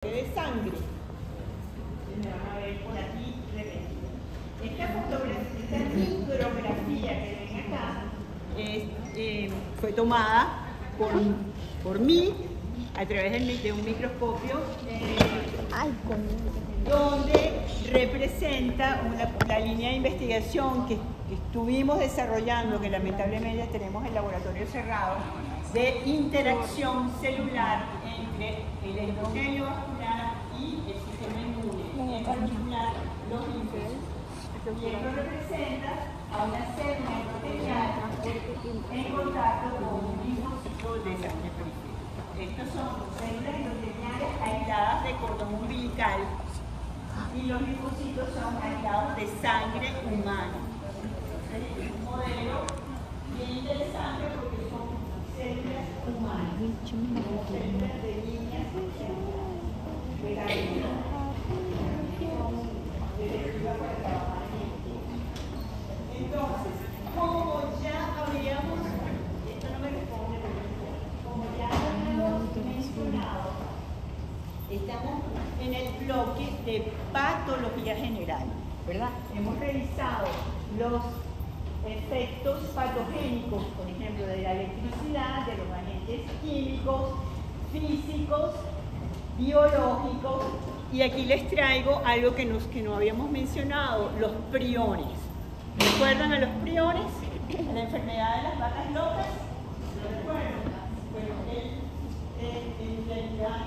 de sangre. Me van a ver por aquí repetido. Esta fotografía, esta micrografía que ven acá fue tomada por mí a través de un microscopio donde representa la línea de investigación que estuvimos desarrollando, que lamentablemente tenemos el laboratorio cerrado, de interacción celular entre el endotelio vascular y el sistema inmune, en particular los linfocitos. Y esto representa a una célula endotelial en contacto con un linfocito de sangre periférica. Estos son células endoteliales aisladas de cordón umbilical y los linfocitos son aislados de sangre humana. Es un modelo bien interesante porque son células humanas, como células de niñas de gallina. Entonces, como ya habíamos, esto no me responde, como ya habíamos mencionado, estamos en el bloque de patología general, ¿verdad? Hemos revisado los efectos patogénicos, por ejemplo, de la electricidad, de los agentes químicos, físicos, biológicos, y aquí les traigo algo que no habíamos mencionado, los priones. ¿Recuerdan a los priones? A la enfermedad de las vacas locas. ¿Lo recuerdan? Bueno, en realidad,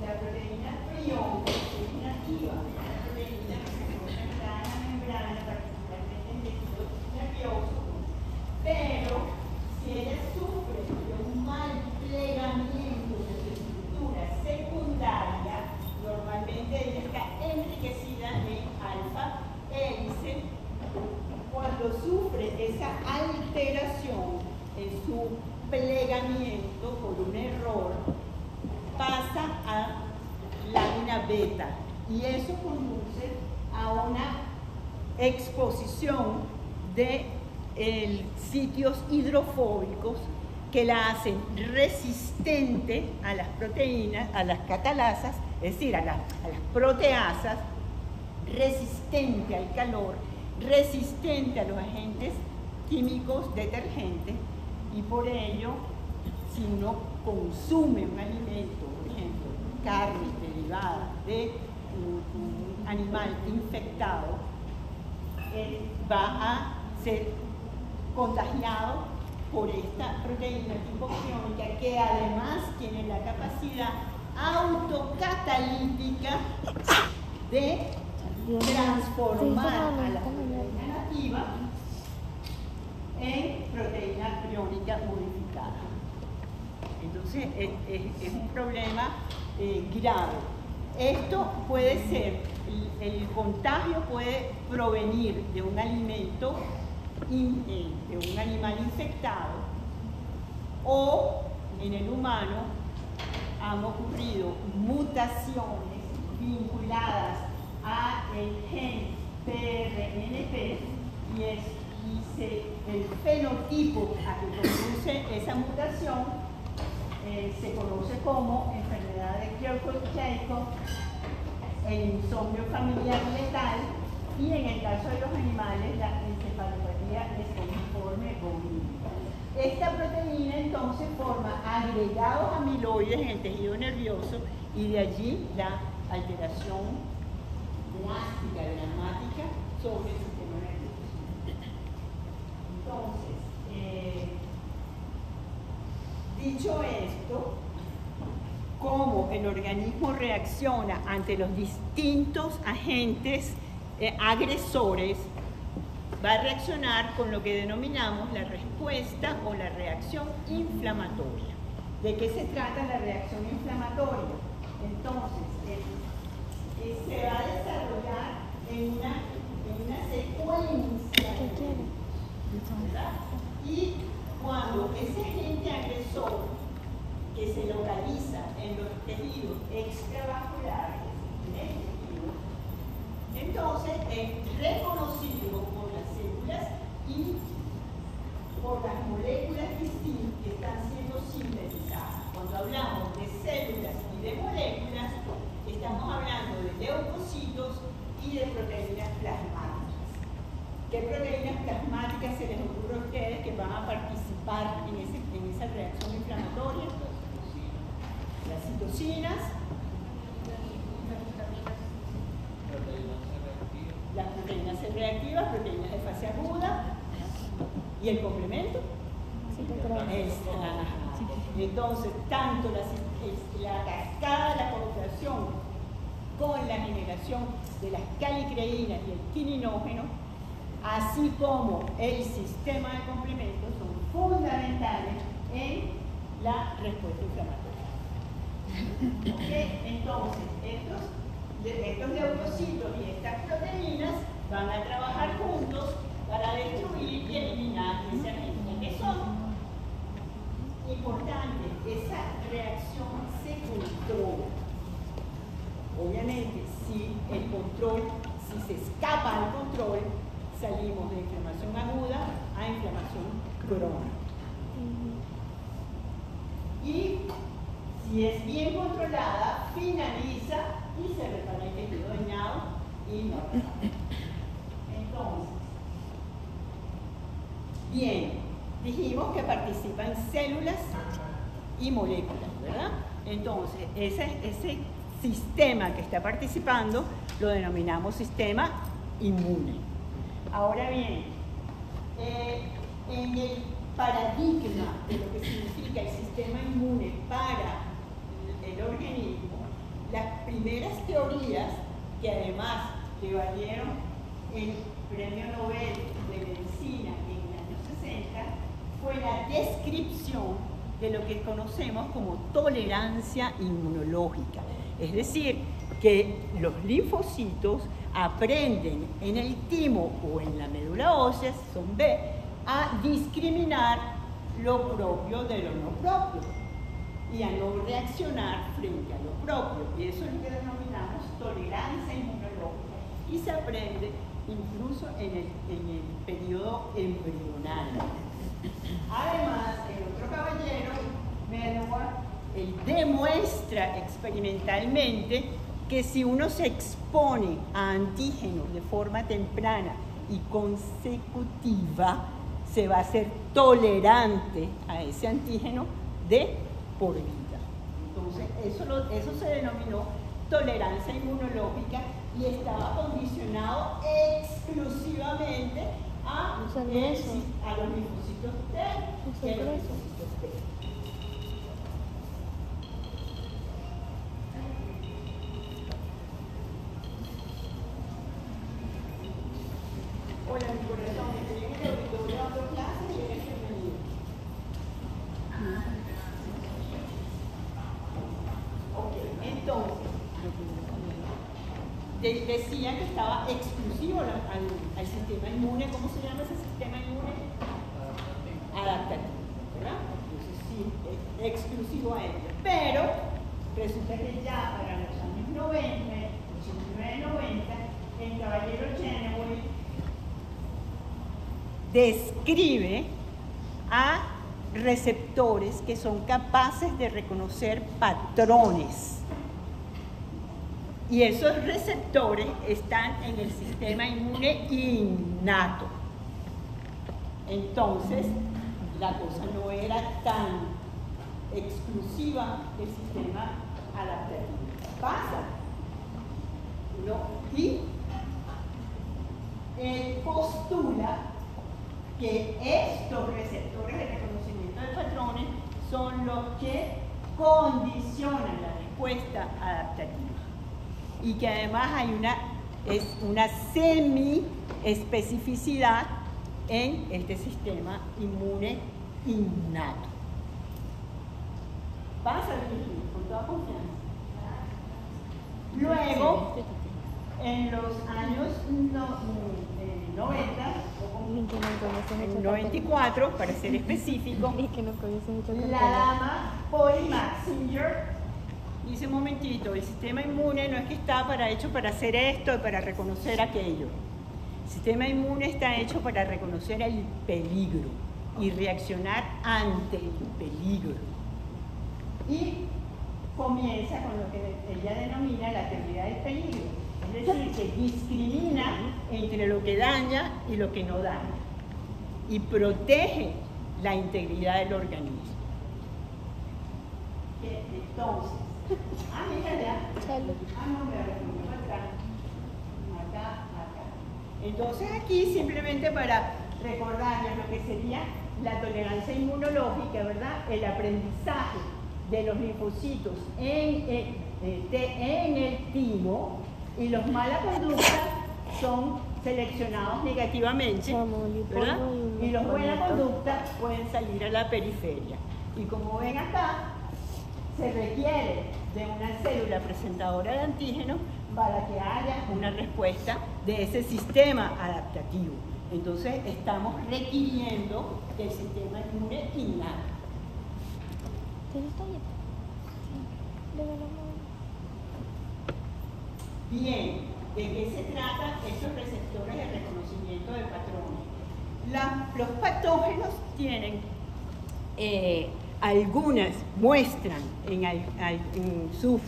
la proteína prion es inactiva, es una proteína que se encuentra en la membrana, particularmente en tejido nervioso, pero si ella sufre de un mal plegamiento de su estructura secundaria, normalmente ella está enriquecida en alfa hélice. Cuando sufre esa alteración en su plegamiento por un error, pasa a lámina beta y eso conduce a una exposición de sitios hidrofóbicos que la hacen resistente a las proteínas, a las catalasas, es decir, a las proteasas, resistente al calor, resistente a los agentes químicos detergentes, y por ello, si uno consume un alimento, por ejemplo, carne derivada de un animal infectado, va a ser contagiado por esta proteína tipo priónica, que además tiene la capacidad autocatalítica de transformar a la proteína nativa en proteína priónica modificada. Entonces es un problema grave. Esto puede ser, el contagio puede provenir de un alimento, de un animal infectado, o en el humano han ocurrido mutaciones vinculadas a el gen PRNP y el fenotipo a que conduce esa mutación se conoce como enfermedad de Creutzfeldt-Jakob, el insomnio familiar letal, y en el caso de los animales la encefalopatía espongiforme bovina. Esta proteína entonces forma agregados amiloides en el tejido nervioso y de allí la alteración drástica, dramática sobre el sistema nervioso. Entonces, dicho esto, cómo el organismo reacciona ante los distintos agentes agresores, va a reaccionar con lo que denominamos la respuesta o la reacción inflamatoria. ¿De qué se trata la reacción inflamatoria? Entonces, se va a desarrollar en una secuencia, ¿verdad? Y cuando ese agente agresor que se localiza en los tejidos extravasculares, entonces es reconocido por las células y por las moléculas distintas que están siendo sintetizadas. Cuando hablamos de células y de moléculas, ¿Qué proteínas plasmáticas se les ocurre a ustedes que van a participar en esa reacción inflamatoria? Las citocinas, las proteínas C reactivas, proteínas de fase aguda, y el complemento. Entonces, tanto la cascada de la cooperación con la generación de las calicreínas y el quininógeno, así como el sistema de complementos, son fundamentales en la respuesta inflamatoria. ¿Okay? Entonces, estos leucocitos y estas proteínas van a trabajar juntos para destruir y eliminar ese agente. ¿Qué son? Importante, esa reacción se controla. Obviamente, si se escapa al control, salimos de inflamación aguda a inflamación crónica. Y si es bien controlada, finaliza y se repara el tejido dañado y no. Entonces, bien, dijimos que participan células y moléculas, ¿verdad? Entonces, ese sistema que está participando lo denominamos sistema inmune. Ahora bien, en el paradigma de lo que significa el sistema inmune para el organismo, las primeras teorías que además le valieron el Premio Nobel de Medicina en el año 60 fue la descripción de lo que conocemos como tolerancia inmunológica. Es decir, que los linfocitos aprenden en el timo o en la médula ósea, son B, a discriminar lo propio de lo no propio y a no reaccionar frente a lo propio. Y eso es lo que denominamos tolerancia inmunológica. Y se aprende incluso en el periodo embrional. Además, el otro caballero, Medawar, él demuestra experimentalmente que si uno se expone a antígenos de forma temprana y consecutiva, se va a ser tolerante a ese antígeno de por vida. Entonces, eso se denominó tolerancia inmunológica y estaba condicionado exclusivamente a los linfocitos T. Hola, mi corazón, estoy en el auditorio dando clases y eres bienvenido. Ok, entonces, decía que estaba exclusivo al sistema inmune. ¿Cómo se llama ese sistema inmune? Adaptativo, ¿verdad? Entonces sí, es exclusivo a ello. Pero resulta que ya para los años 90, 89-90, el caballero Chenoweth describe a receptores que son capaces de reconocer patrones. Y esos receptores están en el sistema inmune innato. Entonces, la cosa no era tan exclusiva del sistema adaptativo. Pasa. Y él postula que estos receptores de reconocimiento de patrones son los que condicionan la respuesta adaptativa y que además hay una semi-especificidad en este sistema inmune innato. Pasa, con toda confianza. Luego, en los años 90, en 94, para ser específico, la dama Polly Maxinger dice: un momentito, el sistema inmune no es que está hecho para hacer esto y para reconocer aquello. El sistema inmune está hecho para reconocer el peligro y reaccionar ante el peligro. Y comienza con lo que ella denomina la teoría del peligro. es decir, que discrimina entre lo que daña y lo que no daña, y protege la integridad del organismo. Entonces, mira ya. No, me acá. Entonces aquí simplemente para recordarles lo que sería la tolerancia inmunológica, ¿verdad? El aprendizaje de los linfocitos en el timo, y los mala conducta son seleccionados negativamente, ¿verdad? Y los buena conducta pueden salir a la periferia. Y como ven acá, se requiere de una célula presentadora de antígenos para que haya una respuesta de ese sistema adaptativo. Entonces estamos requiriendo del sistema inmune innato. Bien, ¿de qué se trata estos receptores de reconocimiento de patrones? Los patógenos tienen algunas, muestran en su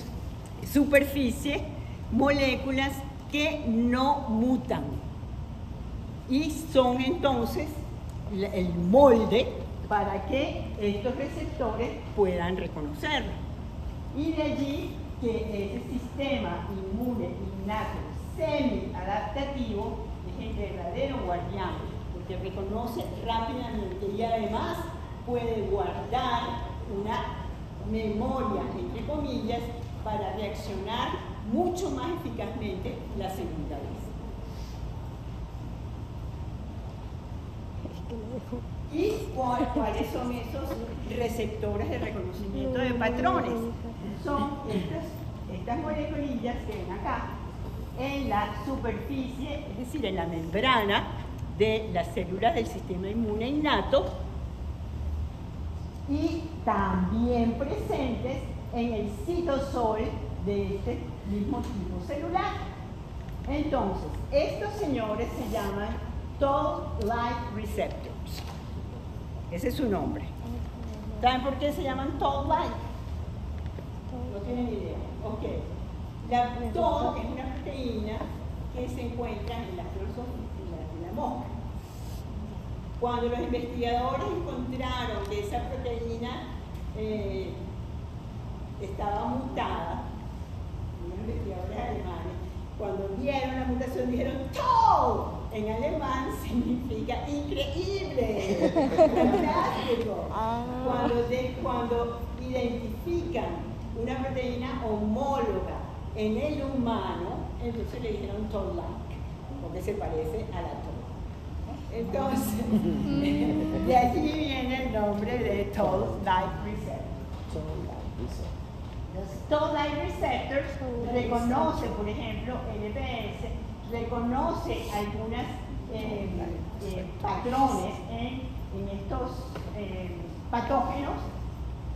superficie moléculas que no mutan y son entonces el molde para que estos receptores puedan reconocerlo. Y de allí que ese sistema inmune innato semi-adaptativo es el verdadero guardián, porque reconoce rápidamente y además puede guardar una memoria, entre comillas, para reaccionar mucho más eficazmente la segunda vez. ¿Y cuáles son esos receptores de reconocimiento de patrones? Son estas moleculillas que ven acá en la superficie, es decir, en la membrana de las células del sistema inmune innato, y también presentes en el citosol de este mismo tipo celular. Entonces, estos señores se llaman Toll-like receptors. Ese es su nombre. ¿Saben por qué se llaman Toll-like? No tienen idea. Ok. La Toll es una proteína que se encuentra en la filosofía de la mosca. Cuando los investigadores encontraron que esa proteína estaba mutada, los investigadores alemanes, cuando vieron la mutación dijeron ¡Toll! En alemán significa increíble, fantástico. Cuando identifican una proteína homóloga en el humano, entonces le dijeron Toll-like, porque se parece a la Toll. Entonces, de allí viene el nombre de Toll-like receptor. Los Toll-like receptors reconoce, por ejemplo, LPS, reconoce algunos patrones en estos patógenos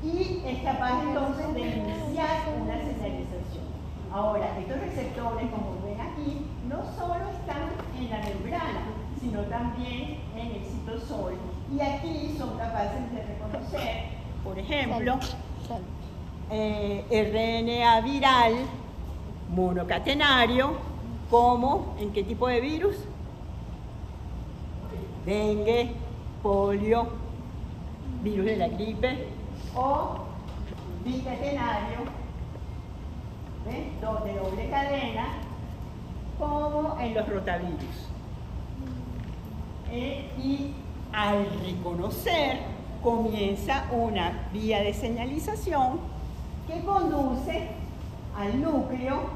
y es capaz entonces de iniciar una señalización. Ahora, estos receptores, como ven aquí, no solo están en la membrana, sino también en el citosol. Y aquí son capaces de reconocer, por ejemplo, RNA viral monocatenario, como ¿en qué tipo de virus? Dengue, polio, virus de la gripe, o bicatenario, de doble cadena, como en los rotavirus. Y al reconocer comienza una vía de señalización que conduce al núcleo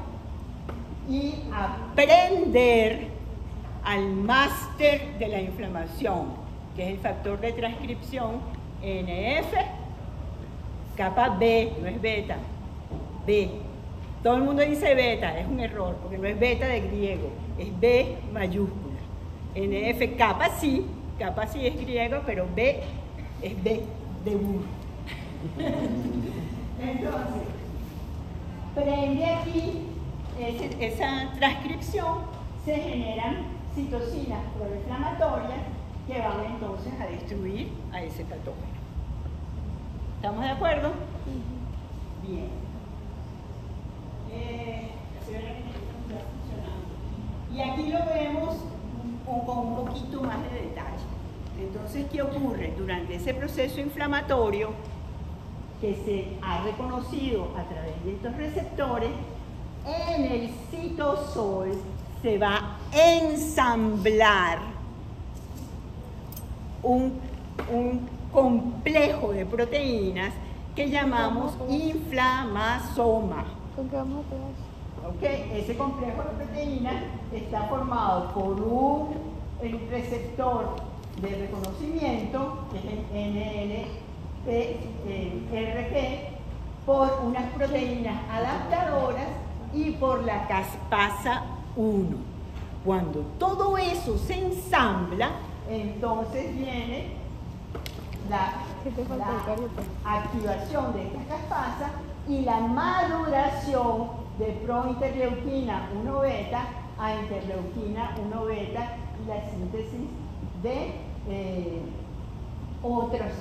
y aprender al máster de la inflamación, que es el factor de transcripción NF, capa B, no es beta, B. Todo el mundo dice beta, es un error, porque no es beta de griego, es B mayúscula. NF, capa sí es griego, pero B es B de burro. Entonces, prende aquí esa transcripción, se generan citocinas proinflamatorias que van entonces a destruir a ese patógeno. ¿Estamos de acuerdo? Bien. La señora que está funcionando. aquí lo vemos con un poquito más de detalle. Entonces, ¿qué ocurre? Durante ese proceso inflamatorio que se ha reconocido a través de estos receptores, en el citosol se va a ensamblar un complejo de proteínas que llamamos inflamasoma. ¿Con qué vamos a pegar? ¿Okay? Ese complejo de proteínas está formado por un receptor de reconocimiento, que es el NLRP, por unas proteínas adaptadoras y por la caspasa 1. Cuando todo eso se ensambla, entonces viene la activación de esta caspasa y la maduración de prointerleuquina 1 beta a interleuquina 1 beta y la síntesis de otros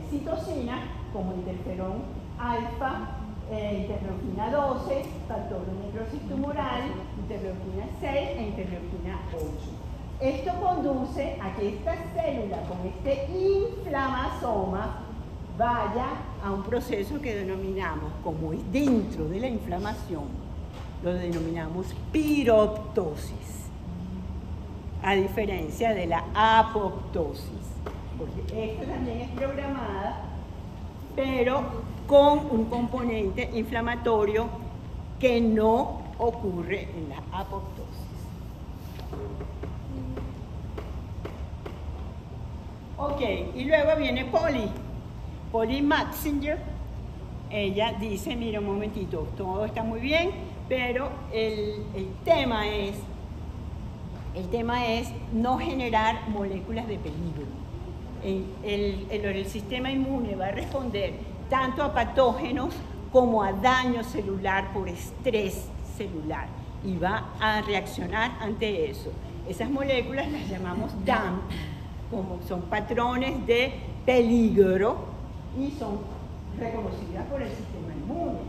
citocinas como interferón alfa, interleuquina 12, factor de necrosis tumoral, interleuquina 6 e interleuquina 8. Esto conduce a que esta célula con este inflamasoma vaya a un proceso que denominamos, como es dentro de la inflamación, lo denominamos piroptosis, a diferencia de la apoptosis, porque esta también es programada, pero con un componente inflamatorio que no ocurre en la apoptosis. Ok, y luego viene Polly Matzinger. Ella dice, mira un momentito, todo está muy bien, pero el tema es no generar moléculas de peligro. El sistema inmune va a responder tanto a patógenos como a daño celular por estrés celular y va a reaccionar ante eso. Esas moléculas las llamamos DAM, como son patrones de peligro y son reconocidas por el sistema inmune.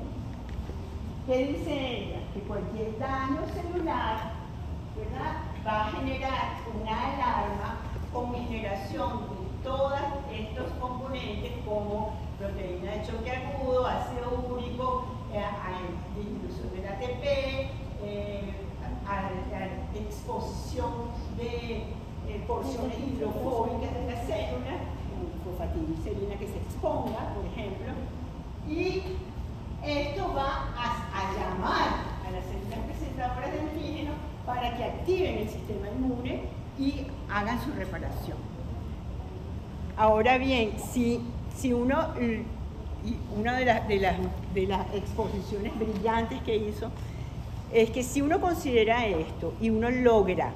¿Qué dice ella? Que cualquier daño celular, ¿verdad?, va a generar una alarma con generación de todos estos componentes como proteína de choque agudo, ácido úrico, disminución del ATP, exposición de porciones hidrofóbicas de la célula, fosfatidilcerina que se exponga, por ejemplo, y esto va a llamar a las células presentadoras de antígenos para que activen el sistema inmune y hagan su reparación. Ahora bien, una de las exposiciones brillantes que hizo es que si uno considera esto y uno logra,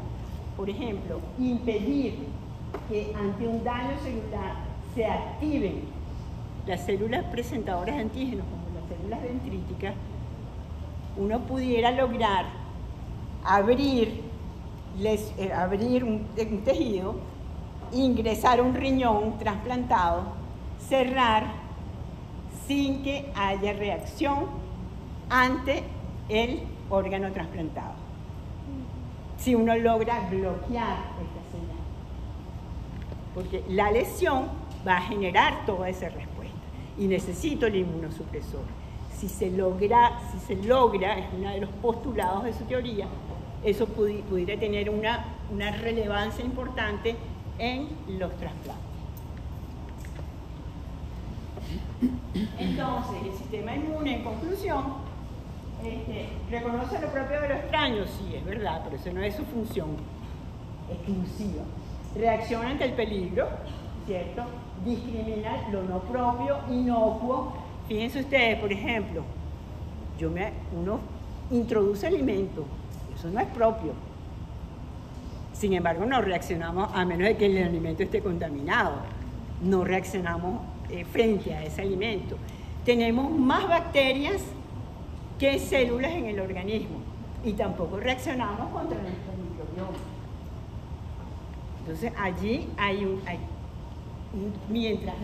por ejemplo, impedir que ante un daño celular se activen las células presentadoras de antígenos, como las células dendríticas, uno pudiera lograr abrir un tejido, ingresar un riñón trasplantado, cerrar sin que haya reacción ante el órgano trasplantado. Si uno logra bloquear esta señal, porque la lesión va a generar toda esa respuesta y necesito el inmunosupresor. Si se logra, es uno de los postulados de su teoría, eso pudiera tener una relevancia importante en los trasplantes. Entonces, el sistema inmune, en conclusión, reconoce lo propio de lo extraño, sí, es verdad, pero eso no es su función exclusiva. Reacciona ante el peligro, ¿cierto? Discrimina lo no propio, inocuo. Fíjense ustedes, por ejemplo, uno introduce alimento, eso no es propio. Sin embargo, no reaccionamos, a menos de que el alimento esté contaminado, no reaccionamos frente a ese alimento. Tenemos más bacterias que células en el organismo y tampoco reaccionamos contra nuestro microbioma. Entonces allí mientras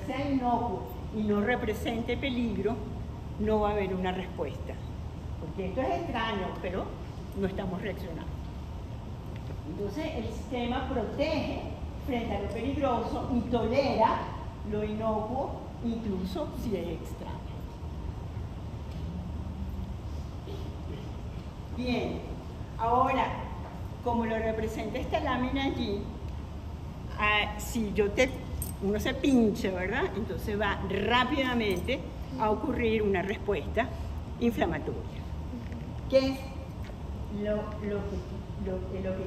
sea inocuo y no represente peligro, no va a haber una respuesta. Porque esto es extraño, pero no estamos reaccionando. Entonces el sistema protege frente a lo peligroso y tolera lo inocuo, incluso si es extraño. Bien, ahora, como lo representa esta lámina allí, si uno se pincha, ¿verdad? Entonces va rápidamente a ocurrir una respuesta inflamatoria. ¿Qué es lo que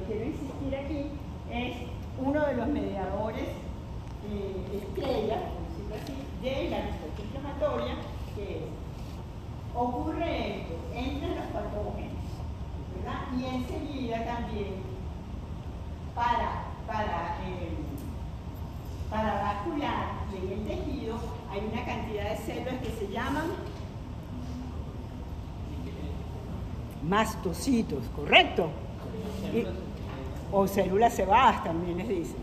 quiero insistir aquí? Es uno de los mediadores estrella, por decirlo así, de la respuesta inflamatoria, que es, ocurre esto entre los patógenos, ¿verdad? Y enseguida también para vascular y en el tejido hay una cantidad de células que se llaman mastocitos, ¿correcto? O células cebadas también les dicen.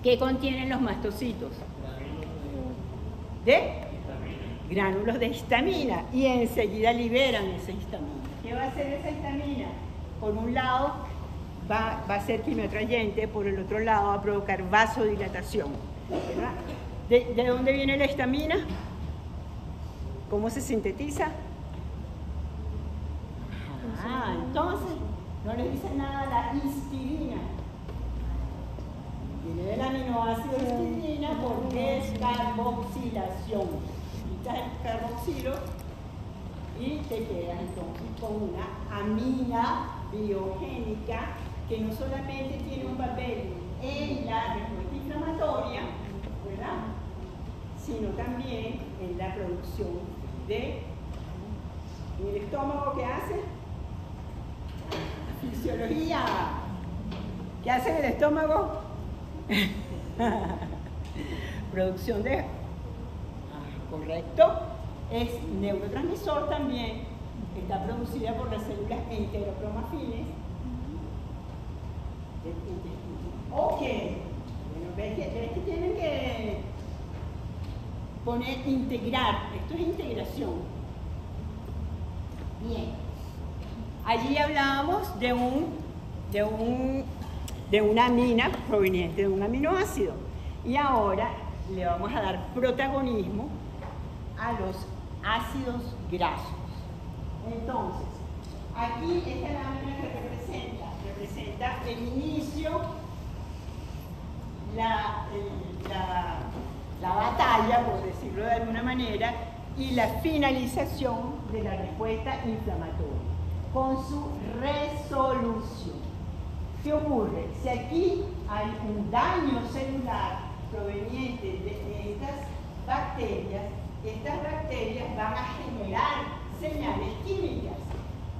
¿Qué contienen los mastocitos? De gránulos de histamina, y enseguida liberan esa histamina. ¿Qué va a hacer esa histamina? Por un lado va a ser quimioatrayente, por el otro lado va a provocar vasodilatación, ¿verdad? ¿De dónde viene la histamina? ¿Cómo se sintetiza? Entonces no le dice nada la histidina. Viene del aminoácido histidina por descarboxilación. Quitas el carboxilo y te quedas entonces con una amina biogénica que no solamente tiene un papel en la respuesta inflamatoria, ¿verdad?, sino también en la producción de el estómago. ¿Qué hace? Fisiología. ¿Qué hace en el estómago? Producción de... correcto. Es neurotransmisor también. Está producida por las células enterocromafines. Ok. Bueno, ves que tienen que integrar. Esto es integración. Bien. Allí hablábamos de una amina proveniente de un aminoácido. Y ahora le vamos a dar protagonismo a los ácidos grasos. Entonces, aquí esta lámina que representa el inicio, la batalla, por decirlo de alguna manera, y la finalización de la respuesta inflamatoria, con su resolución. ¿Qué ocurre? Si aquí hay un daño celular proveniente de estas bacterias van a generar señales químicas.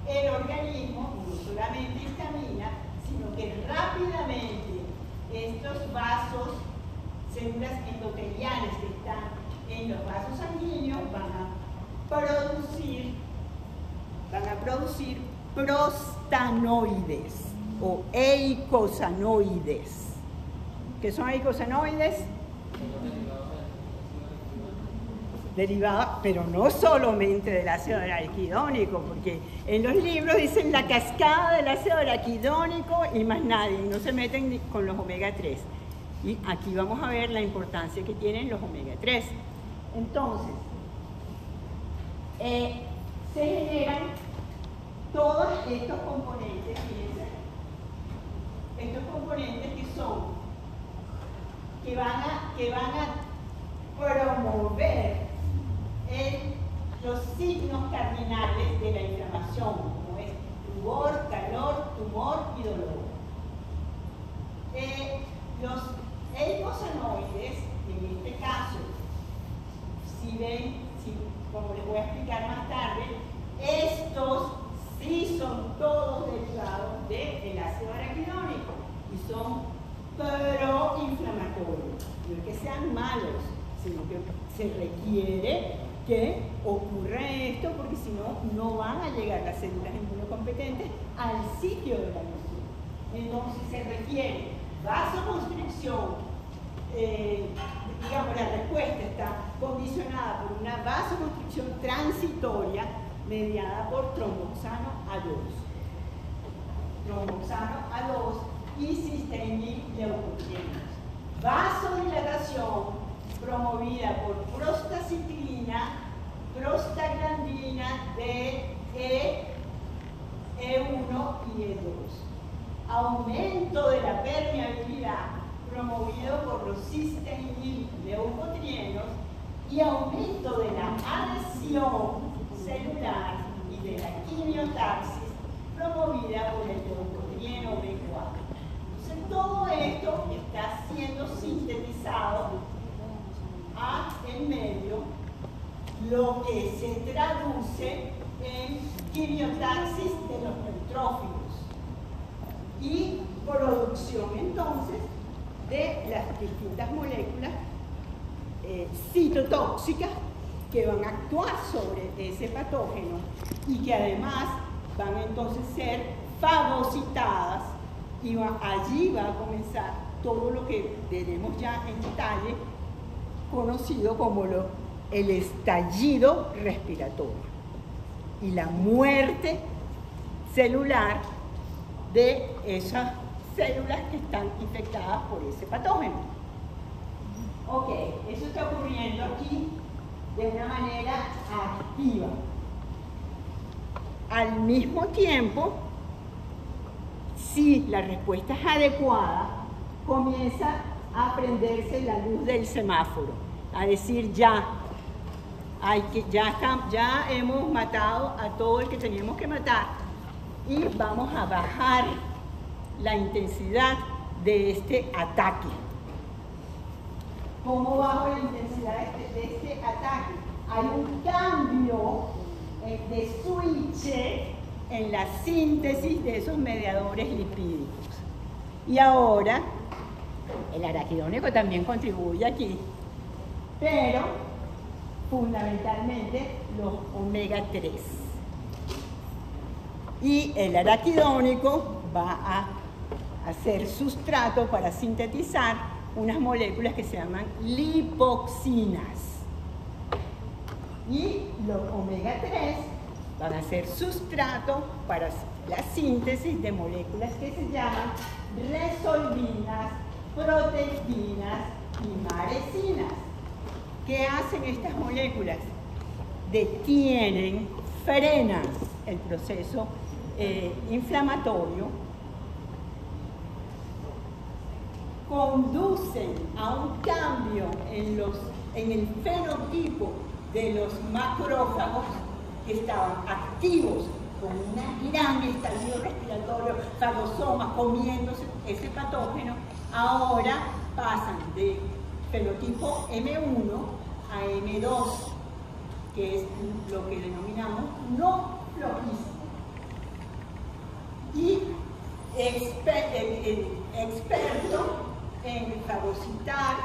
El organismo no solamente histamina, sino que rápidamente estos vasos, células endoteliales que están en los vasos sanguíneos, van a producir prostanoides o eicosanoides. ¿Qué son eicosanoides? Derivados, pero no solamente del ácido araquidónico, porque en los libros dicen la cascada del ácido araquidónico y más nadie, no se meten con los omega 3. Y aquí vamos a ver la importancia que tienen los omega 3. Entonces, se generan todos estos componentes, fíjense, estos componentes que van a promover los signos cardinales de la inflamación, como es rubor, calor, tumor y dolor. Los eicosanoides, en este caso, como les voy a explicar más tarde, estos sí son todos derivados del ácido araquidónico y son proinflamatorios. No es que sean malos, sino que se requiere que ocurra esto, porque si no, no van a llegar las células inmunocompetentes al sitio de la lesión. Entonces se requiere vasoconstricción. Digamos, la respuesta está condicionada por una vasoconstricción transitoria mediada por tromboxano A2. tromboxano A2 y cistenil-leucotrienos. Vasodilatación promovida por prostacitrina, prostaglandina de E1 y E2. Aumento de la permeabilidad promovido por los cistenil-leucotrienos y aumento de la adhesión celular y de la quimiotaxis promovida por el leucotrieno B4. Entonces, todo esto está siendo sintetizado en medio, lo que se traduce en quimiotaxis de los neutrófilos y producción entonces de las distintas moléculas citotóxicas que van a actuar sobre ese patógeno y que además van a entonces ser fagocitadas y allí va a comenzar todo lo que veremos ya en detalle, conocido como el estallido respiratorio y la muerte celular de esas células que están infectadas por ese patógeno. Ok, eso está ocurriendo aquí de una manera activa. Al mismo tiempo, si la respuesta es adecuada, comienza a prenderse la luz del semáforo, a decir ya hemos matado a todo el que teníamos que matar y vamos a bajar la intensidad de este ataque. ¿Cómo bajo la intensidad de este ataque? Hay un cambio de switch en la síntesis de esos mediadores lipídicos. Y ahora, el araquidónico también contribuye aquí, pero fundamentalmente los omega 3. Y el araquidónico va a hacer sustrato para sintetizar unas moléculas que se llaman lipoxinas. Y los omega 3 van a ser sustrato para la síntesis de moléculas que se llaman resolvinas, proteinas y maresinas. ¿Qué hacen estas moléculas? Detienen, frenan el proceso inflamatorio, conducen a un cambio en el fenotipo de los macrófagos que estaban activos con un gran estallido respiratorio, fagosomas comiéndose ese patógeno, ahora pasan de fenotipo M1 a M2, que es lo que denominamos no floquísimo. Y experto en fagocitar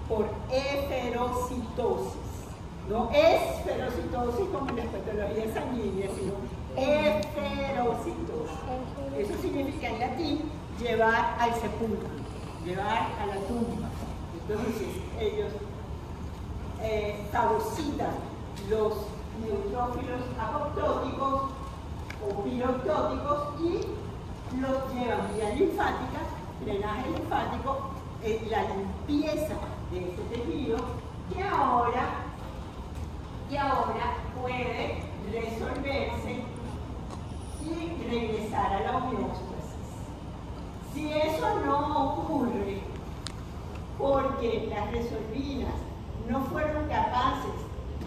por eferocitosis. No esferocitosis como en la patología sanguínea, sino eferocitosis. Eso significa en latín llevar al sepulcro, llevar a la tumba. Entonces ellos fagocitan los neutrófilos apoptóticos o piroptóticos y los llevan vía linfática, drenaje linfático, la limpieza de ese tejido que ahora puede resolverse y regresar a la homeostasis. Si eso no ocurre porque las resolvinas no fueron capaces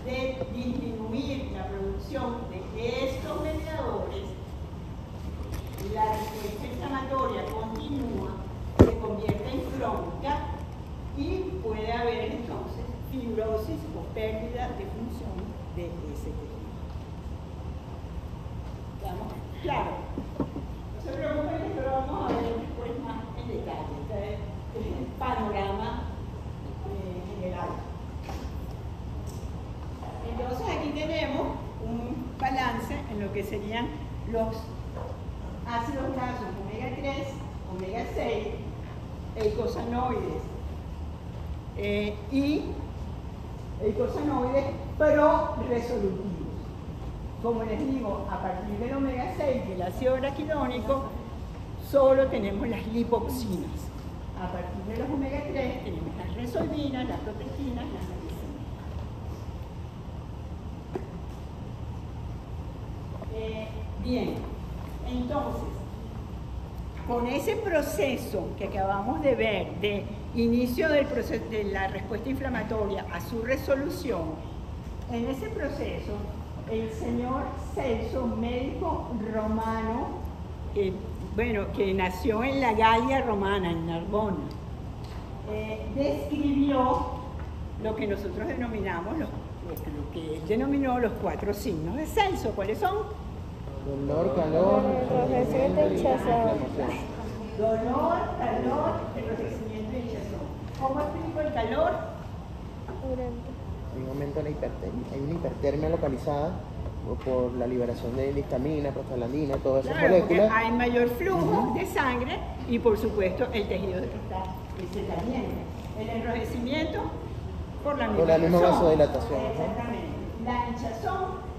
de disminuir la producción de estos mediadores, la respuesta inflamatoria continúa, se convierte en crónica y puede haber entonces fibrosis o pérdida de función de ese tejido. ¿Estamos? Claro. No se preocupen que esto lo vamos a ver después más en detalle. Este es el panorama general. Entonces aquí tenemos un balance en lo que serían los ácidos grasos omega 3, omega 6, eicosanoides y eicosanoides pro-resolutivos. como les digo, a partir del omega 6 del ácido araquidónico, solo tenemos las lipoxinas. A partir de los omega 3 tenemos las resolvinas, las proteínas, las medicinas. Bien, entonces, con ese proceso que acabamos de ver de inicio del proceso de la respuesta inflamatoria a su resolución, en ese proceso el señor Celso, médico romano, que nació en la Galia romana, en Narbona, describió lo que nosotros denominamos, lo que él denominó los 4 signos de Celso. ¿Cuáles son? Dolor, calor, enrojecimiento y hinchazón. Dolor, calor, enrojecimiento y hinchazón. ¿Cómo explico el calor? Hay un aumento de la hipertermia, hay una hipertermia localizada por la liberación de histamina, prostaglandina, todas esas Claro, porque moléculas. hay mayor flujo de sangre y por supuesto el tejido se está caliente. El enrojecimiento por la misma razón. vasodilatación. Exactamente. La hinchazón.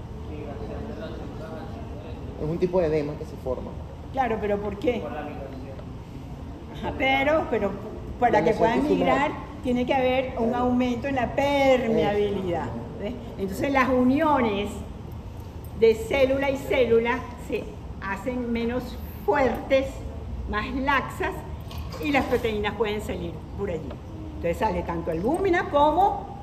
Es un tipo de edema que se forma. Claro, pero ¿por qué? Ajá, pero para La que lesión puedan tisular. migrar tiene que haber un aumento en la permeabilidad. ¿Ves? Entonces las uniones de célula y célula se hacen menos fuertes, más laxas, y las proteínas pueden salir por allí. Entonces sale tanto albúmina como,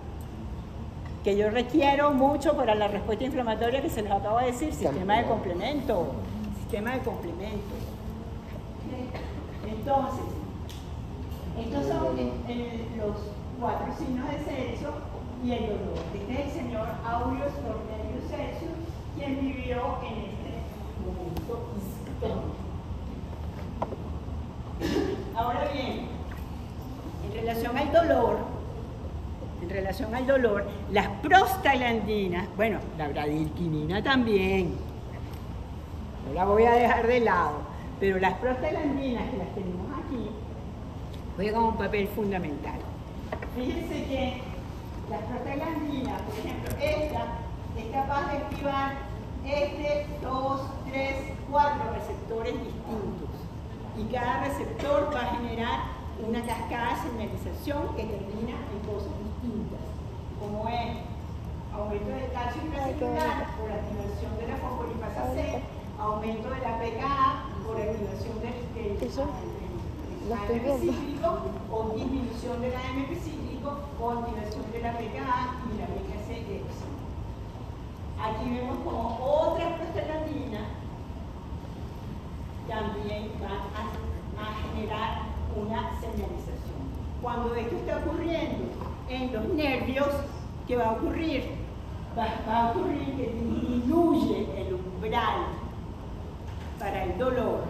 que yo requiero mucho para la respuesta inflamatoria que se les acabo de decir, sistema de complemento. Sistema de complemento. Entonces, estos son los 4 signos de Celso y el dolor. Este es el señor Aureus Cornelius Celsius, quien vivió en este momento histórico. Ahora bien, en relación al dolor, las prostaglandinas, bueno, la bradyrquinina también, no la voy a dejar de lado, pero las prostaglandinas que las tenemos aquí juegan un papel fundamental. Fíjense que las prostaglandinas, por ejemplo, esta es capaz de activar 2, 3, 4 receptores distintos. Y cada receptor va a generar una cascada de señalización que termina en cosas distintas, como es aumento del calcio intracelular por activación de la fosfolipasa C, aumento de la PKA por activación del AMP cíclico, o disminución del AMP cíclico, o activación de la PKA y la BKC. Aquí vemos como otras prostaglandinas también van a generar una señalización. Cuando esto está ocurriendo en los nervios, ¿qué va a ocurrir? Va a ocurrir que disminuye el umbral para el dolor.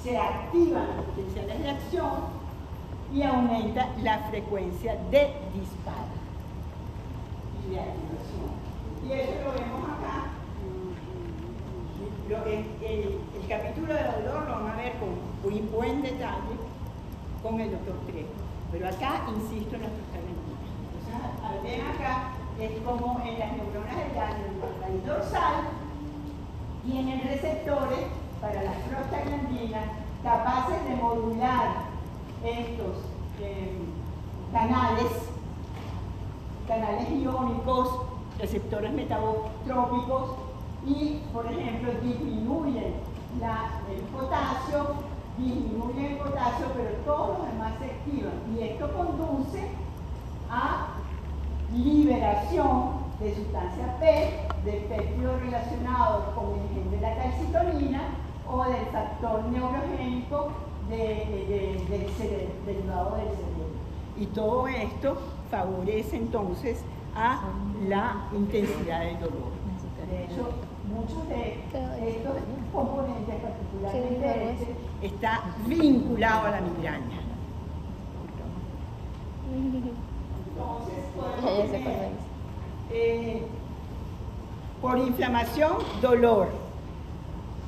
Se activan los potenciales de acción y aumenta la frecuencia de disparo y de activación. Y eso lo vemos acá. El capítulo de dolor lo van a ver con muy buen detalle con el doctor Trejo, pero acá insisto en las prostaglandinas. Entonces, al ver acá, es como en las neuronas del ganglio dorsal tienen receptores para las prostaglandinas capaces de modular estos canales iónicos, receptores metabotrópicos, y, por ejemplo, disminuyen el potasio, pero todos los demás se activan. Y esto conduce a liberación de sustancia P, de péptidos relacionados con el gen de la calcitonina o del factor neurogénico del cerebro, derivado del cerebro. Y todo esto favorece entonces a la intensidad del dolor. De hecho, muchos de estos componentes, particularmente este, está vinculado a la migraña. Entonces, podemos tener, por inflamación, dolor,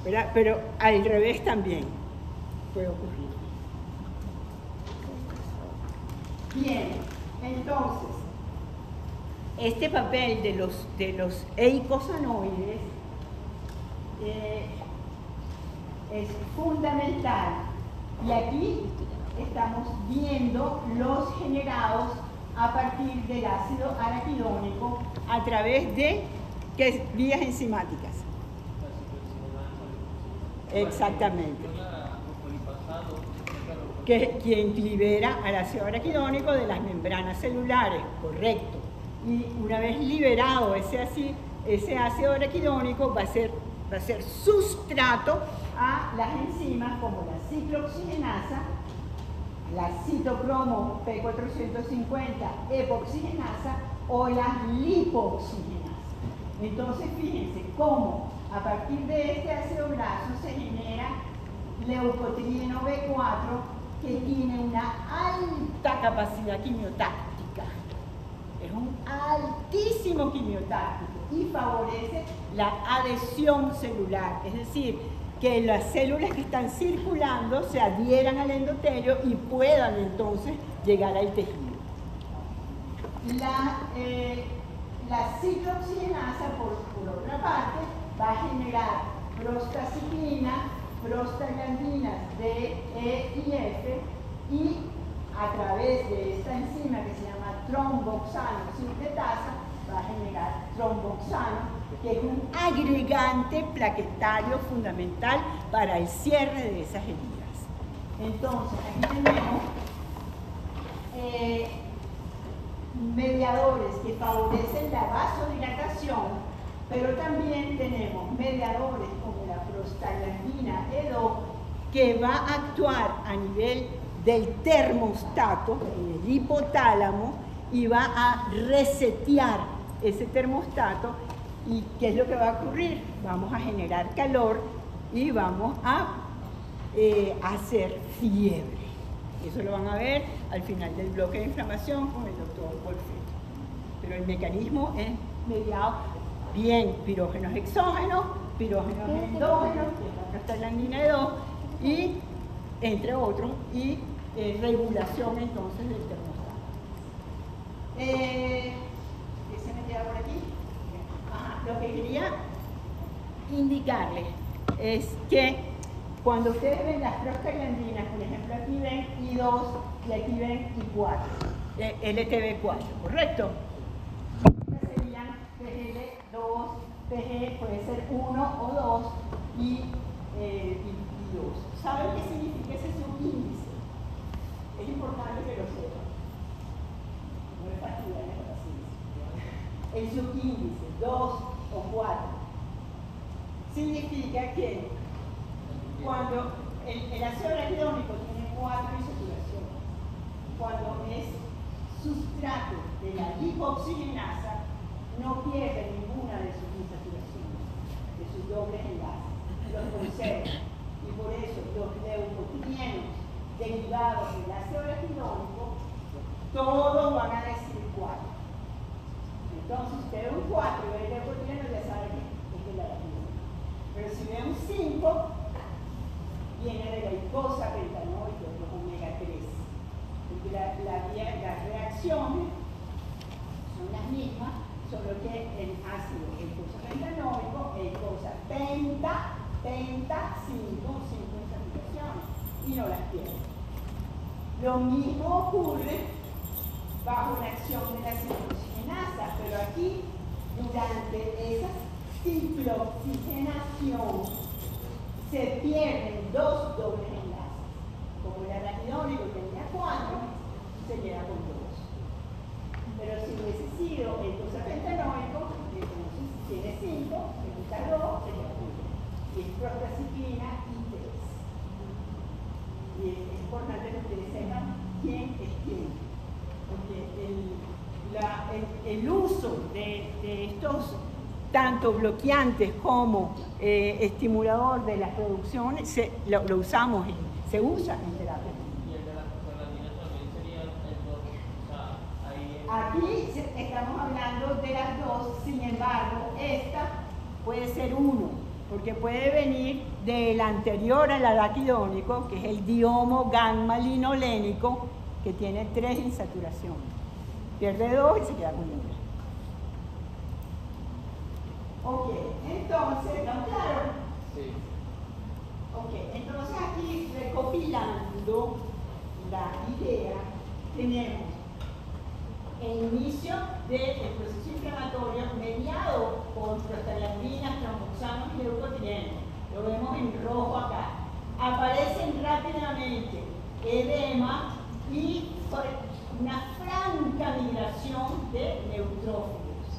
¿verdad? Pero al revés también puede ocurrir. Bien, entonces, este papel de los eicosanoides es fundamental. Y aquí estamos viendo los generados a partir del ácido araquidónico a través de vías enzimáticas. Exactamente. Que quien libera al ácido araquidónico de las membranas celulares, correcto. Y una vez liberado ese ácido araquidónico va a ser sustrato a las enzimas como la ciclooxigenasa, la citocromo P450 epoxigenasa o la lipooxigenasa. Entonces fíjense cómo a partir de este ácido graso se genera leucotrieno B4 que tiene una alta capacidad quimiotáctica. Es un altísimo quimiotáctico y favorece la adhesión celular, es decir, que las células que están circulando se adhieran al endotelio y puedan entonces llegar al tejido. La ciclooxigenasa, por otra parte, va a generar prostaciclina, prostaglandinas D, E y F, y a través de esta enzima que se llama tromboxano sintetasa va a generar tromboxano, que es un agregante plaquetario fundamental para el cierre de esas heridas. Entonces, aquí tenemos mediadores que favorecen la vasodilatación, pero también tenemos mediadores como la prostaglandina E2 que va a actuar a nivel del termostato, en el hipotálamo, y va a resetear ese termostato. ¿Y qué es lo que va a ocurrir? Vamos a generar calor y vamos a hacer fiebre. Eso lo van a ver al final del bloque de inflamación con el doctor Wolfredo. Pero el mecanismo es mediado bien pirógenos exógenos, pirógenos endógenos, que es la prostaglandina E2, y entre otros, y regulación entonces del termostato. ¿Qué se me queda por aquí? Lo que quería indicarles es que cuando ustedes ven las prostaglandinas, por ejemplo, aquí ven I2 y aquí ven I4, LTB4, ¿correcto? Estas serían PGL2, PG puede ser 1 o 2 y 2. ¿Saben qué significa ese subíndice? Es importante que lo sepan. No es fastidiarles la ciencia. El subíndice 2 o 4 significa que cuando el ácido araquidónico tiene 4 isoturaciones, cuando es sustrato de la lipooxigenasa, no pierde ninguna de sus isoturaciones, de sus dobles enlaces, los conserva. Y por eso los leucotrienos derivados del ácido araquidónico, todos van a decir 4. Entonces, si usted ve un 4 y ve el leucotrieno, ya sabe que es del araquidónico. Pero si ve un 5, viene de la glucosa, pentanoide, los omega 3. Porque las reacciones son las mismas, solo que el ácido glucosa pentanoico, glucosa penta 5 insaturaciones y no las pierde. Lo mismo ocurre bajo la acción de la ciclooxigenasa, pero aquí, durante esa ciclooxigenación, se pierden 2 dobles enlaces. Como el araquidónico tenía 4, se queda con 2. Pero si hubiese sido el pentanoico, entonces tiene 5, se quita 2, se queda con 2. Y es prostaciclina y 3. Y es importante que ustedes sepan quién es quién. Porque el uso de estos tanto bloqueantes como estimulador de las producciones lo usamos, se usa en terapia. ¿Y el de las prostaglandinas también sería el 2? O sea, ahí Aquí estamos hablando de las 2, sin embargo, esta puede ser 1, porque puede venir del anterior al araquidónico, que es el diomo gamma linolénico, que tiene 3 insaturaciones. Pierde 2 y se queda con 1. Ok, entonces, ¿están claros? Sí. Ok, entonces aquí recopilando la idea, tenemos el inicio del proceso inflamatorio mediado por prostaglandinas, tromboxanos y leucotrienos. Lo vemos en rojo acá. Aparecen rápidamente edema y una franca migración de neutrófilos,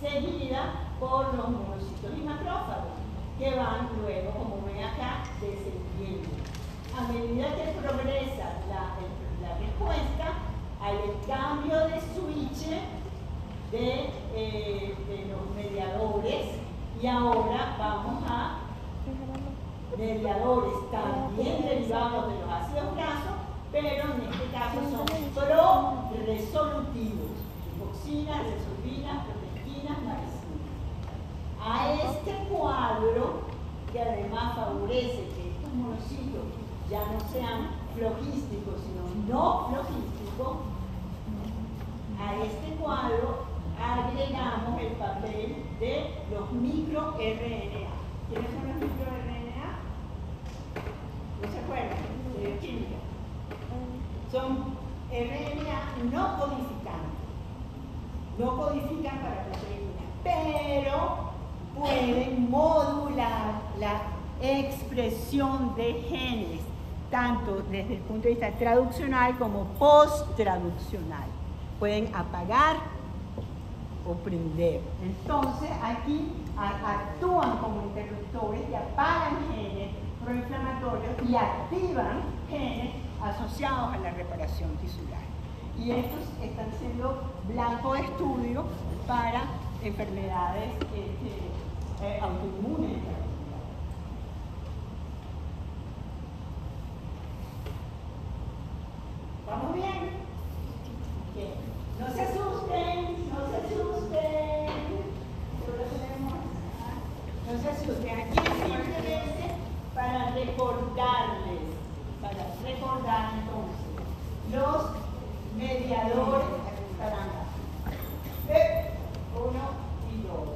seguida por los monocitos y macrófagos, que van luego, como ven acá, descendiendo. A medida que progresa la respuesta, hay el cambio de switch de los mediadores, y ahora vamos a mediadores también derivados de los ácidos grasos, pero en este caso son pro-resolutivos: lipoxinas, resolvinas, protectinas, maricinas. A este cuadro, que además favorece que estos monocitos ya no sean flogísticos, sino no flogísticos, a este cuadro agregamos el papel de los microRNA. ¿Quiénes son los microRNA? ¿No se acuerdan? De química. Son RNA no codificantes. No codifican para proteínas, pero pueden modular la expresión de genes, tanto desde el punto de vista traduccional como post-traduccional. Pueden apagar o prender. Entonces, aquí actúan como interruptores y apagan genes proinflamatorios y activan genes asociados a la reparación tisular. Y estos están siendo blanco de estudio para enfermedades autoinmunes. ¿Vamos bien? Okay. No se asusten, no se asusten. No se asusten. Aquí es simplemente para recordarles entonces los mediadores. Uno y dos.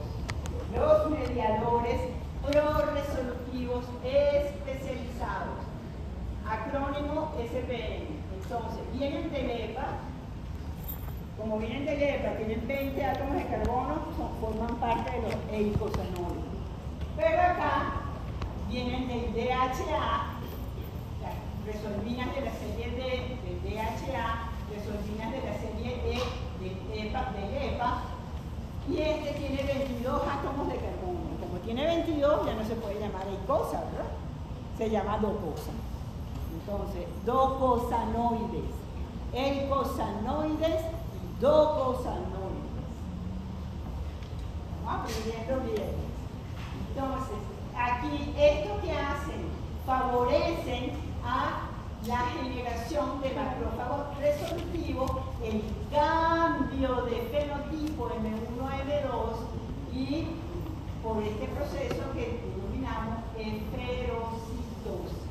Los mediadores pro-resolutivos especializados. Acrónimo SPN. Entonces, vienen del EPA. Como vienen del EPA, tienen 20 átomos de carbono, forman parte de los eicosanoides. Pero acá vienen del DHA, las resolvinas de la serie D del DHA, resolvinas de la serie E del EPA, y este tiene 22 átomos de carbono. Como tiene 22, ya no se puede llamar eicosa, ¿verdad? Se llama docosa. Entonces, docosanoides, eicosanoides y docosanoides. Vamos aprendiendo bien. Entonces, aquí, esto que hacen, favorecen a la generación de macrófagos resolutivos, el cambio de fenotipo M1-M2 y por este proceso que denominamos eferocitosis.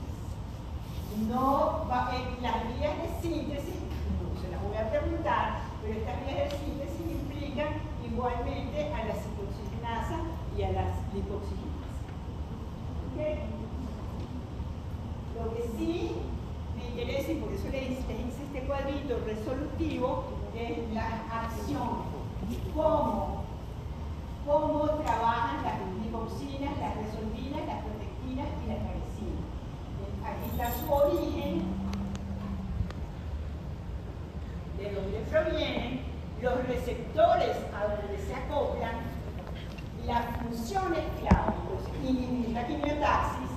No va, las vías de síntesis, no se las voy a preguntar, pero estas vías de síntesis implican igualmente a la citroxinasa y a las lipoxigenasa. ¿Okay? Lo que sí me interesa, y por eso les hice este cuadrito resolutivo, es la acción. ¿Cómo trabajan las lipoxinas, las resolvinas, las protectinas y las maricinas? Aquí está su origen, de dónde provienen, los receptores a donde se acoplan, las funciones clave, inhibir la quimiotaxis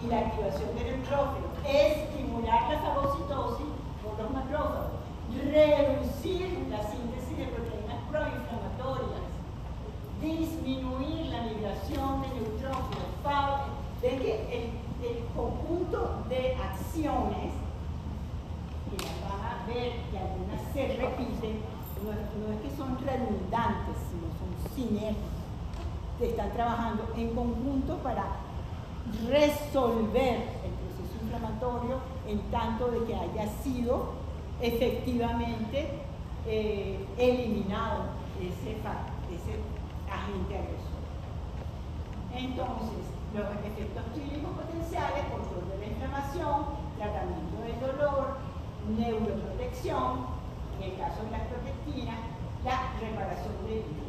y la activación del neutrófilo, estimular la fagocitosis por los macrófagos, reducir la síntesis de proteínas proinflamatorias, disminuir la migración de neutrófilos. Ven que el conjunto de acciones, que las van a ver que algunas se repiten, no es que son redundantes, sino son sinérgicas. Están trabajando en conjunto para resolver el proceso inflamatorio en tanto de que haya sido efectivamente eliminado ese agente agresor. Entonces, los efectos clínicos potenciales, control de la inflamación, tratamiento del dolor, neuroprotección, en el caso de las protectinas, la reparación del hígado.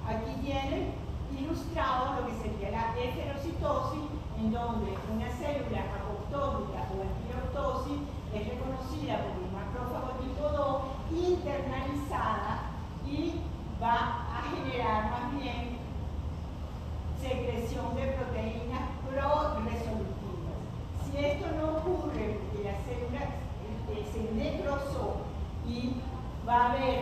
Aquí tienen ilustrado lo que sería la eferocitosis, en donde una célula apoptótica o espirotosis es reconocida por un macrófago tipo 2 internalizada y va a generar más bien secreción de proteínas pro-resolutivas. Si esto no ocurre porque la célula se necrosó y va a haber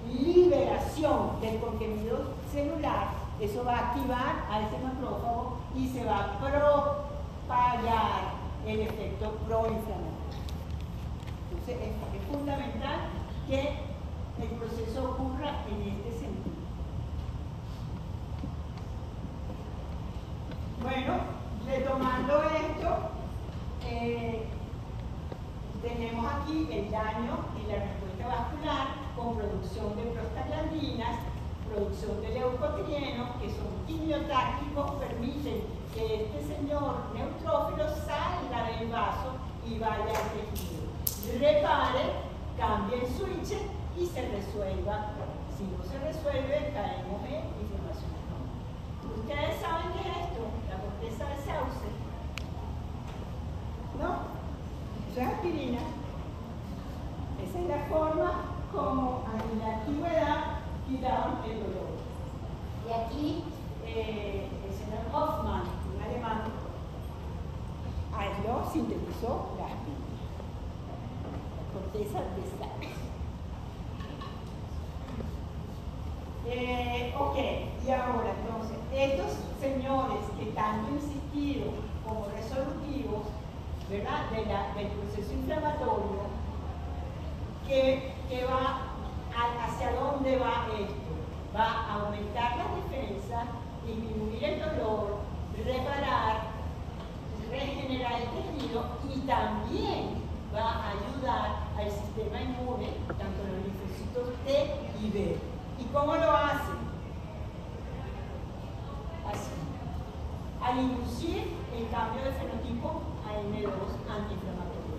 liberación del contenido celular, eso va a activar a ese macrófago y se va a propagar el efecto proinflamatorio. Entonces es fundamental que el proceso ocurra en este sentido. Bueno, retomando esto, tenemos aquí el daño y la respuesta vascular con producción de prostaglandinas, producción de leucotrienos, que son quimiotácticos, permiten que este señor neutrófilo salga del vaso y vaya al tejido, repare, cambie el switch y se resuelva. Si no se resuelve, caemos en inflamación crónica. ¿Ustedes saben qué es esto? La corteza de sauce. ¿No? Eso es aspirina. Esa es la forma como en la antigüedad quitaban el dolor. Y aquí el señor Hoffmann, un alemán, lo sintetizó la aspirina, la corteza de sauce. Ok, y ahora entonces, estos señores que tanto han insistido como resolutivos, ¿verdad?, del proceso inflamatorio, que va hacia dónde va esto? Va a aumentar la defensa, disminuir el dolor, reparar, regenerar el tejido y también va a ayudar al sistema inmune, tanto los linfocitos T y B. ¿Y cómo lo hace? Así. Al inducir el cambio de fenotipo a M2 antiinflamatorio.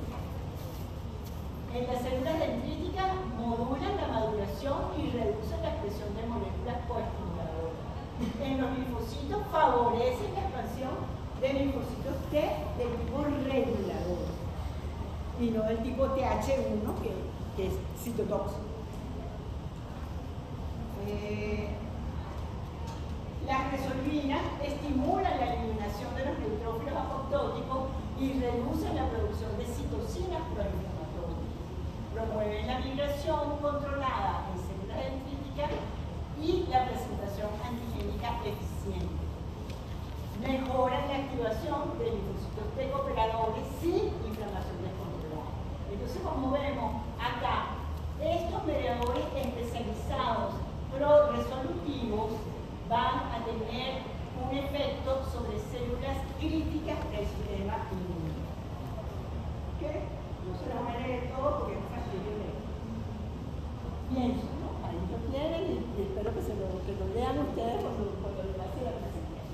En las células dendríticas modulan la maduración y reducen la expresión de moléculas coestimuladoras. En los linfocitos favorecen la expansión de linfocitos T del tipo regulador y no del tipo TH1 que es citotóxico. Las resolvinas estimulan la eliminación de los neutrófilos apoptóticos y reducen la producción de citocinas proinflamatorias. Promueven la migración controlada en células dendríticas y la presentación antigénica eficiente. Mejoran la activación de linfocitos T cooperadores sin inflamación descontrolada. Entonces, como vemos acá, estos mediadores especializados pro-resolutivos van a tener un efecto sobre células críticas del sistema inmune. ¿Ok? No se los voy a leer todo porque es fácil de leer. Pienso, ¿no? Ahí lo tienen y espero que lo lean ustedes cuando les pase la presentación.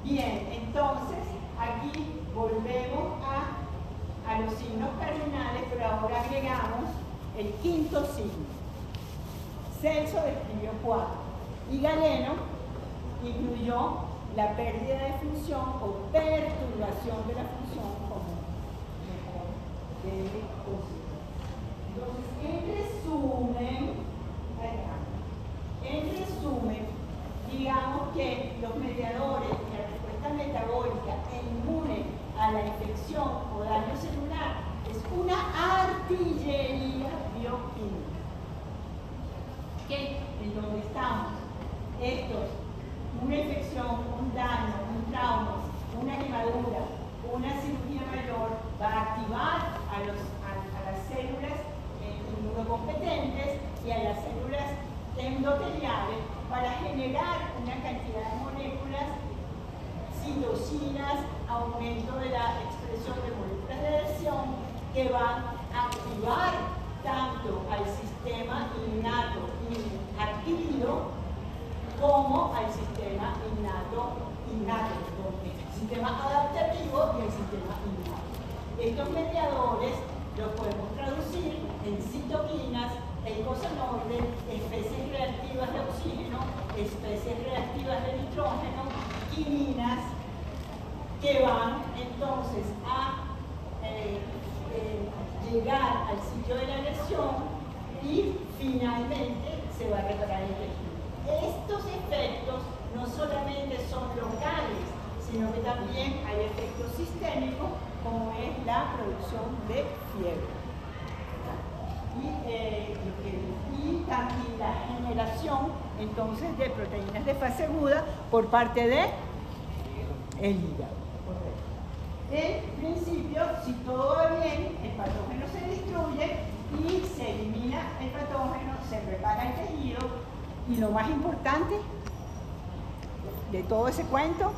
Bien, entonces aquí volvemos a los signos cardinales, pero ahora agregamos el quinto signo. Celso describió 4 y Galeno incluyó la pérdida de función o perturbación de la función como mejor debe considerar. Entonces, en resumen, digamos que los mediadores de la respuesta metabólica e inmune a la infección o daño celular es una artillería bioquímica. Que en donde estamos, una infección, un daño, un trauma, una quemadura, una cirugía mayor, va a activar a las células inmunocompetentes y a las células endoteliales para generar una cantidad de moléculas, citocinas, aumento de la expresión de moléculas de adhesión que van a activar tanto al sistema innato sistema adaptativo y el sistema inmune. Estos mediadores los podemos traducir en citoquinas, eicosanoides, especies reactivas de oxígeno, especies reactivas de nitrógeno, quiminas, que van entonces a llegar al sitio de la lesión y finalmente se va a reparar el tejido. Estos efectos no solamente son locales, sino que también hay efectos sistémicos, como es la producción de fiebre. Y también la generación entonces de proteínas de fase aguda por parte de el hígado. En principio, si todo va bien, el patógeno se destruye y se elimina el patógeno, se repara el tejido y lo más importante de todo ese cuento,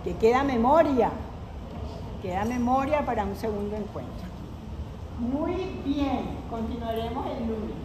que queda memoria para un segundo encuentro. Muy bien, continuaremos el lunes.